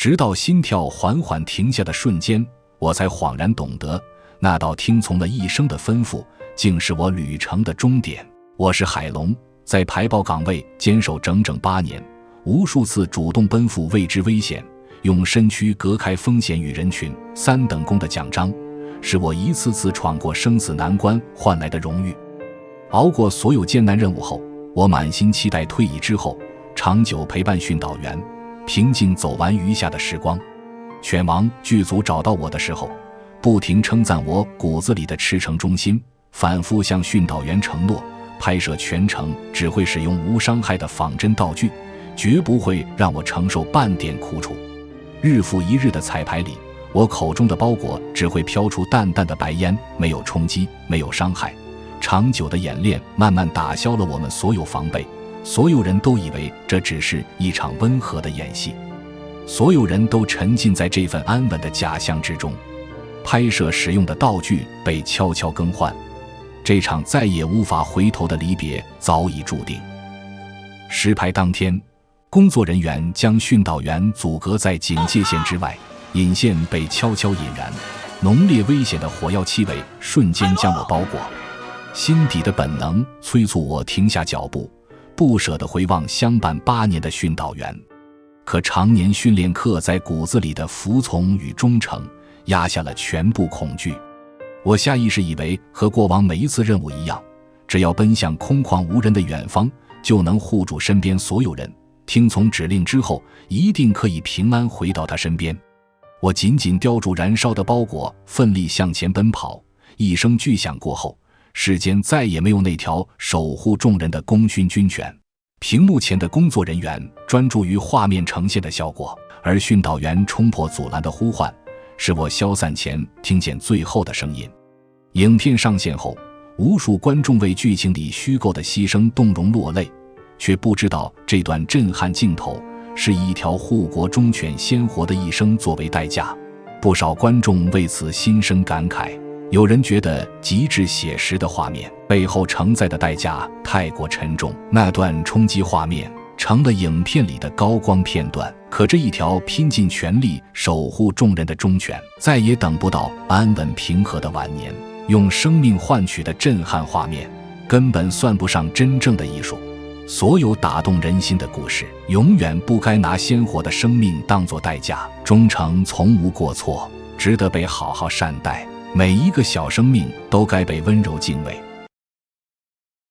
直到心跳缓缓停下的瞬间，我才恍然懂得，那道听从了一生的吩咐，竟是我旅程的终点。我是海龙，在排保岗位坚守整整8年，无数次主动奔赴未知危险，用身躯隔开风险与人群，3等功的奖章，是我一次次闯过生死难关换来的荣誉。熬过所有艰难任务后，我满心期待退役之后长久陪伴训导员，平静走完余下的时光。犬王剧组找到我的时候，不停称赞我骨子里的赤诚忠心，反复向训导员承诺，拍摄全程只会使用无伤害的仿真道具，绝不会让我承受半点苦楚。日复一日的彩排里，我口中的包裹只会飘出淡淡的白烟，没有冲击，没有伤害。长久的演练慢慢打消了我们所有防备，所有人都以为这只是一场温和的演戏，所有人都沉浸在这份安稳的假象之中。拍摄使用的道具被悄悄更换，这场再也无法回头的离别早已注定。实拍当天，工作人员将训导员阻隔在警戒线之外，引线被悄悄引燃，浓烈危险的火药气味瞬间将我包裹。心底的本能催促我停下脚步，不舍得回望相伴8年的训导员。可常年训练刻在骨子里的服从与忠诚压下了全部恐惧。我下意识以为和过往每一次任务一样，只要奔向空旷无人的远方，就能护住身边所有人，听从指令之后一定可以平安回到他身边。我紧紧叼住燃烧的包裹，奋力向前奔跑。一声巨响过后，世间再也没有那条守护众人的功勋军犬。屏幕前的工作人员专注于画面呈现的效果，而训导员冲破阻拦的呼唤，是我消散前听见最后的声音。影片上线后，无数观众为剧情里虚构的牺牲动容落泪，却不知道这段震撼镜头是以一条护国忠犬鲜活的一生作为代价。不少观众为此心生感慨，有人觉得极致写实的画面背后承载的代价太过沉重，那段冲击画面成了影片里的高光片段。可这一条拼尽全力守护众人的忠犬，再也等不到安稳平和的晚年。用生命换取的震撼画面，根本算不上真正的艺术。所有打动人心的故事，永远不该拿鲜活的生命当作代价。忠诚从无过错，值得被好好善待。每一个小生命都该被温柔敬畏。